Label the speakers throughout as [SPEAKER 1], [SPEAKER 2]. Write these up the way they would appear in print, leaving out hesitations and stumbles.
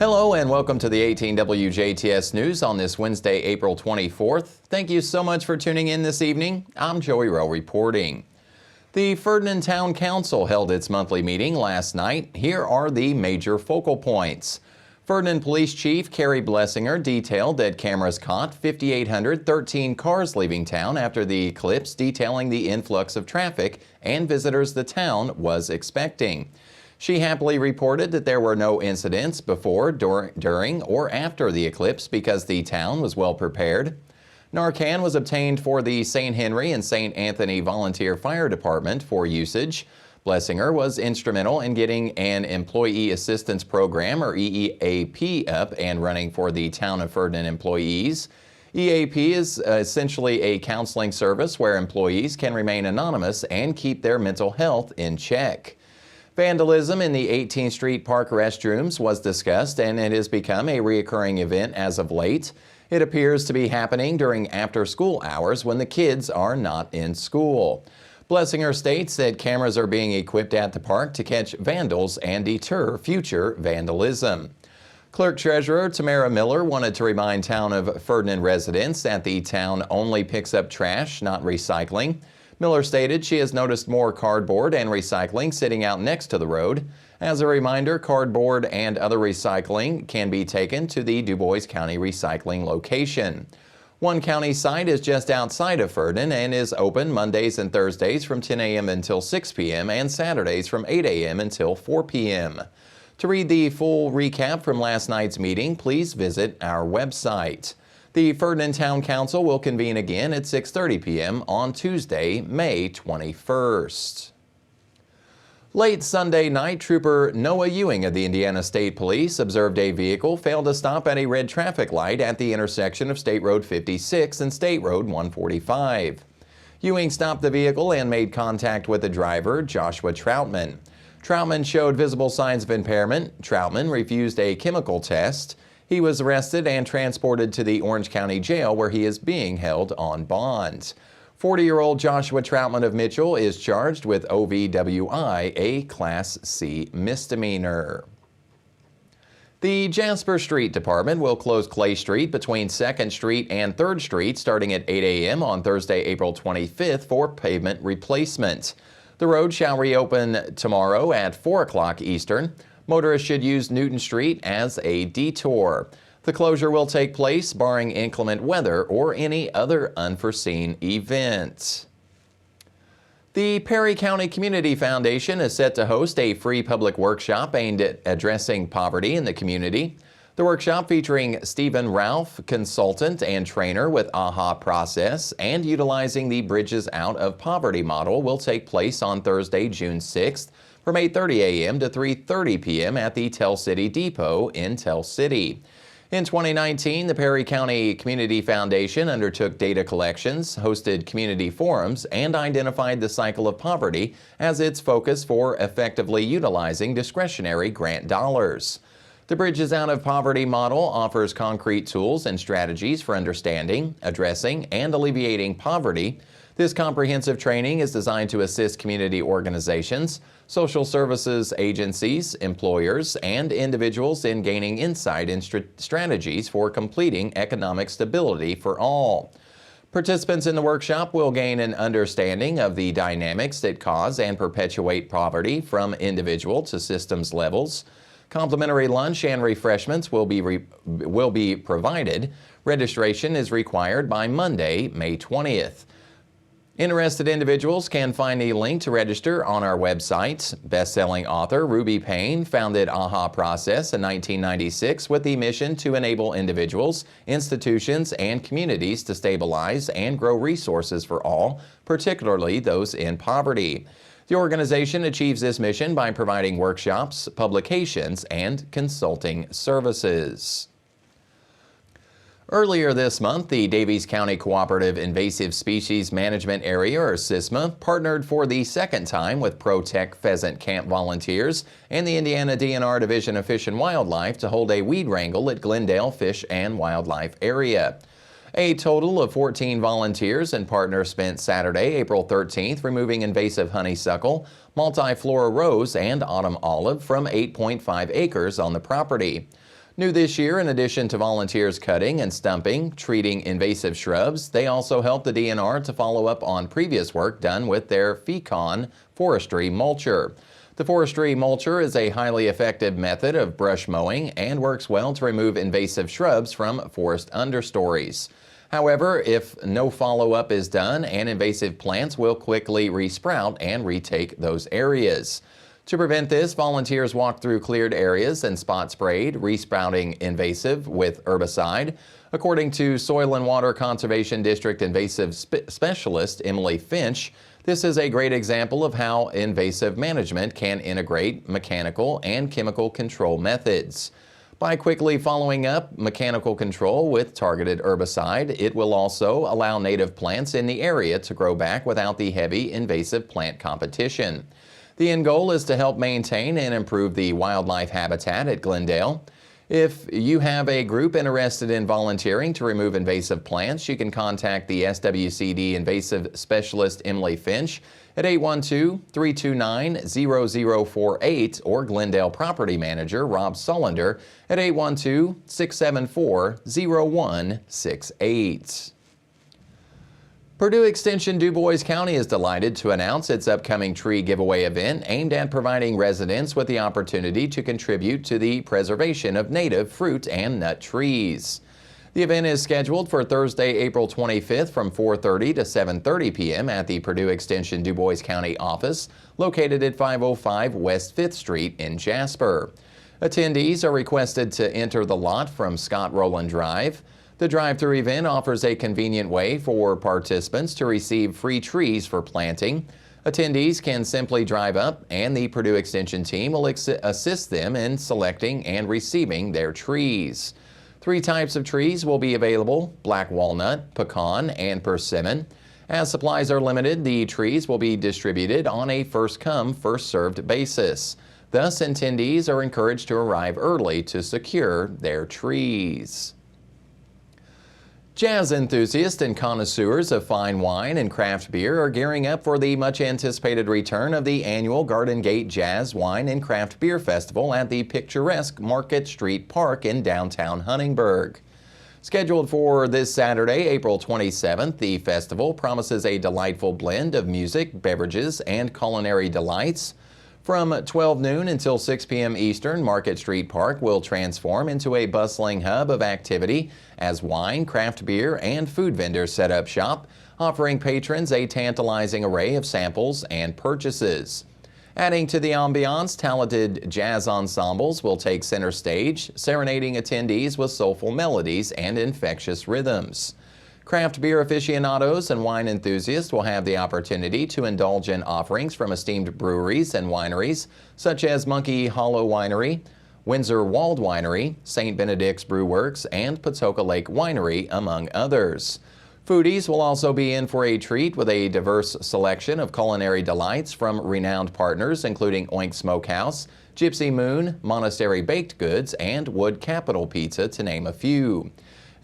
[SPEAKER 1] Hello and welcome to the 18 WJTS News on this Wednesday, April 24th. Thank you so much for tuning in this evening. I'm Joey Rehl reporting. The Ferdinand Town Council held its monthly meeting last night. Here are the major focal points. Ferdinand Police Chief Carrie Blessinger detailed that cameras caught 5,813 cars leaving town after the eclipse, detailing the influx of traffic and visitors the town was expecting. She happily reported that there were no incidents before, during, or after the eclipse because the town was well prepared. Narcan was obtained for the St. Henry and St. Anthony Volunteer Fire Department for usage. Blessinger was instrumental in getting an Employee Assistance Program, or EAP, up and running for the Town of Ferdinand employees. EAP is essentially a counseling service where employees can remain anonymous and keep their mental health in check. Vandalism in the 18th Street Park restrooms was discussed, and it has become a reoccurring event as of late. It appears to be happening during after-school hours when the kids are not in school. Blessinger states that cameras are being equipped at the park to catch vandals and deter future vandalism. Clerk Treasurer Tamara Miller wanted to remind Town of Ferdinand residents that the town only picks up trash, not recycling. Miller stated she has noticed more cardboard and recycling sitting out next to the road. As a reminder, cardboard and other recycling can be taken to the Du Bois County recycling location. One county site is just outside of Ferdinand and is open Mondays and Thursdays from 10 a.m. until 6 p.m. and Saturdays from 8 a.m. until 4 p.m. To read the full recap from last night's meeting, please visit our website. The Ferdinand Town Council will convene again at 6:30 p.m. on Tuesday, May 21st. Late Sunday night, Trooper Noah Ewing of the Indiana State Police observed a vehicle fail to stop at a red traffic light at the intersection of State Road 56 and State Road 145. Ewing stopped the vehicle and made contact with the driver, Joshua Troutman. Troutman showed visible signs of impairment. Troutman refused a chemical test. He was arrested and transported to the Orange County Jail, where he is being held on bond. 40-year-old Joshua Troutman of Mitchell is charged with OVWI, a Class C misdemeanor. The Jasper Street Department will close Clay Street between 2nd Street and 3rd Street starting at 8 a.m. on Thursday, April 25th for pavement replacement. The road shall reopen tomorrow at 4 o'clock Eastern. Motorists should use Newton Street as a detour. The closure will take place barring inclement weather or any other unforeseen event. The Perry County Community Foundation is set to host a free public workshop aimed at addressing poverty in the community. The workshop, featuring Stephen Ralph, consultant and trainer with AHA Process and utilizing the Bridges Out of Poverty model, will take place on Thursday, June 6th from 8:30 a.m. to 3:30 p.m. at the Tell City Depot in Tell City. In 2019, the Perry County Community Foundation undertook data collections, hosted community forums, and identified the cycle of poverty as its focus for effectively utilizing discretionary grant dollars. The Bridges Out of Poverty model offers concrete tools and strategies for understanding, addressing, and alleviating poverty. This comprehensive training is designed to assist community organizations, social services agencies, employers, and individuals in gaining insight and strategies for completing economic stability for all. Participants in the workshop will gain an understanding of the dynamics that cause and perpetuate poverty from individual to systems levels. Complimentary lunch and refreshments will be provided. Registration is required by Monday, May 20th. Interested individuals can find a link to register on our website. Best-selling author Ruby Payne founded AHA Process in 1996 with the mission to enable individuals, institutions, and communities to stabilize and grow resources for all, particularly those in poverty. The organization achieves this mission by providing workshops, publications, and consulting services. Earlier this month, the Daviess County Cooperative Invasive Species Management Area, or CISMA, partnered for the second time with Pro-Tech Pheasant Camp volunteers and the Indiana DNR Division of Fish and Wildlife to hold a weed wrangle at Glendale Fish and Wildlife Area. A total of 14 volunteers and partners spent Saturday, April 13th, removing invasive honeysuckle, multiflora rose, and autumn olive from 8.5 acres on the property. New this year, in addition to volunteers cutting and stumping, treating invasive shrubs, they also help the DNR to follow up on previous work done with their Fecon forestry mulcher. The forestry mulcher is a highly effective method of brush mowing and works well to remove invasive shrubs from forest understories. However, if no follow-up is done, and invasive plants will quickly resprout and retake those areas. To prevent this, volunteers walk through cleared areas and spot sprayed, resprouting invasive with herbicide. According to Soil and Water Conservation District invasive specialist Emily Finch, this is a great example of how invasive management can integrate mechanical and chemical control methods. By quickly following up mechanical control with targeted herbicide, it will also allow native plants in the area to grow back without the heavy invasive plant competition. The end goal is to help maintain and improve the wildlife habitat at Glendale. If you have a group interested in volunteering to remove invasive plants, you can contact the SWCD invasive specialist Emily Finch at 812-329-0048 or Glendale property manager Rob Sullender at 812-674-0168. Purdue Extension DuBois County is delighted to announce its upcoming tree giveaway event aimed at providing residents with the opportunity to contribute to the preservation of native fruit and nut trees. The event is scheduled for Thursday, April 25th from 4:30 to 7:30 p.m. at the Purdue Extension DuBois County office located at 505 West 5th Street in Jasper. Attendees are requested to enter the lot from Scott Rowland Drive. The drive-through event offers a convenient way for participants to receive free trees for planting. Attendees can simply drive up and the Purdue Extension team will assist them in selecting and receiving their trees. 3 types of trees will be available: black walnut, pecan, and persimmon. As supplies are limited, the trees will be distributed on a first-come, first-served basis. Thus, attendees are encouraged to arrive early to secure their trees. Jazz enthusiasts and connoisseurs of fine wine and craft beer are gearing up for the much-anticipated return of the annual Garden Gate Jazz Wine and Craft Beer Festival at the picturesque Market Street Park in downtown Huntingburg. Scheduled for this Saturday, April 27th, the festival promises a delightful blend of music, beverages, and culinary delights. From 12 noon until 6 p.m. Eastern, Market Street Park will transform into a bustling hub of activity as wine, craft beer, and food vendors set up shop, offering patrons a tantalizing array of samples and purchases. Adding to the ambiance, talented jazz ensembles will take center stage, serenading attendees with soulful melodies and infectious rhythms. Craft beer aficionados and wine enthusiasts will have the opportunity to indulge in offerings from esteemed breweries and wineries such as Monkey Hollow Winery, Windsor Walled Winery, St. Benedict's Brew Works, and Patoka Lake Winery, among others. Foodies will also be in for a treat with a diverse selection of culinary delights from renowned partners including Oink Smokehouse, Gypsy Moon, Monastery Baked Goods, and Wood Capital Pizza, to name a few.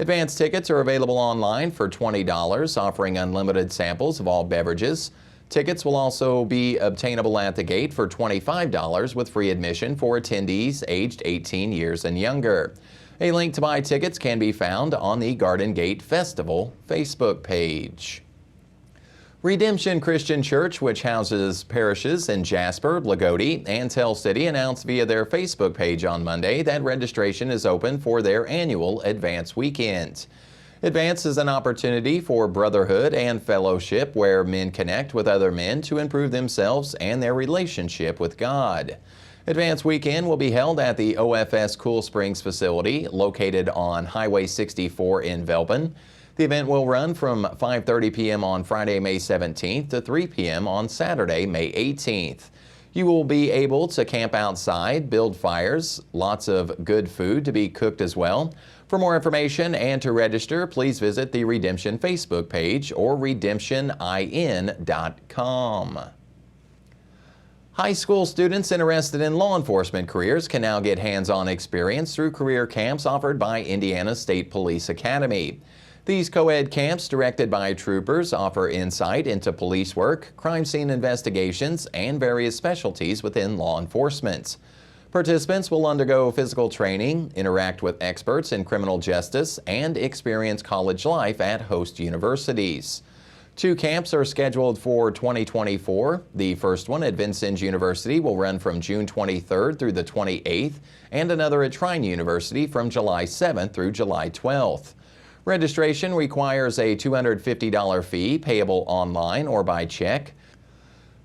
[SPEAKER 1] Advance tickets are available online for $20, offering unlimited samples of all beverages. Tickets will also be obtainable at the gate for $25 with free admission for attendees aged 18 years and younger. A link to buy tickets can be found on the Garden Gate Festival Facebook page. Redemption Christian Church, which houses parishes in Jasper, Lagodi, and Tell City, announced via their Facebook page on Monday that registration is open for their annual Advance Weekend. Advance is an opportunity for brotherhood and fellowship where men connect with other men to improve themselves and their relationship with God. Advance Weekend will be held at the OFS Cool Springs facility located on Highway 64 in Velbin. The event will run from 5:30 p.m. on Friday, May 17th to 3 p.m. on Saturday, May 18th. You will be able to camp outside, build fires, lots of good food to be cooked as well. For more information and to register, please visit the Redemption Facebook page or redemptionin.com. High school students interested in law enforcement careers can now get hands-on experience through career camps offered by Indiana State Police Academy. These co-ed camps, directed by troopers, offer insight into police work, crime scene investigations, and various specialties within law enforcement. Participants will undergo physical training, interact with experts in criminal justice, and experience college life at host universities. 2 camps are scheduled for 2024. The first one at Vincennes University will run from June 23rd through the 28th, and another at Trine University from July 7th through July 12th. Registration requires a $250 fee payable online or by check.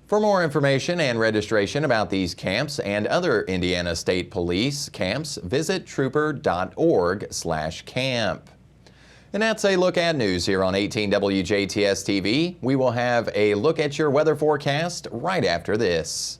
[SPEAKER 1] For more information and registration about these camps and other Indiana State Police camps, visit trooper.org/camp. And that's a look at news here on 18 WJTS TV. We will have a look at your weather forecast right after this.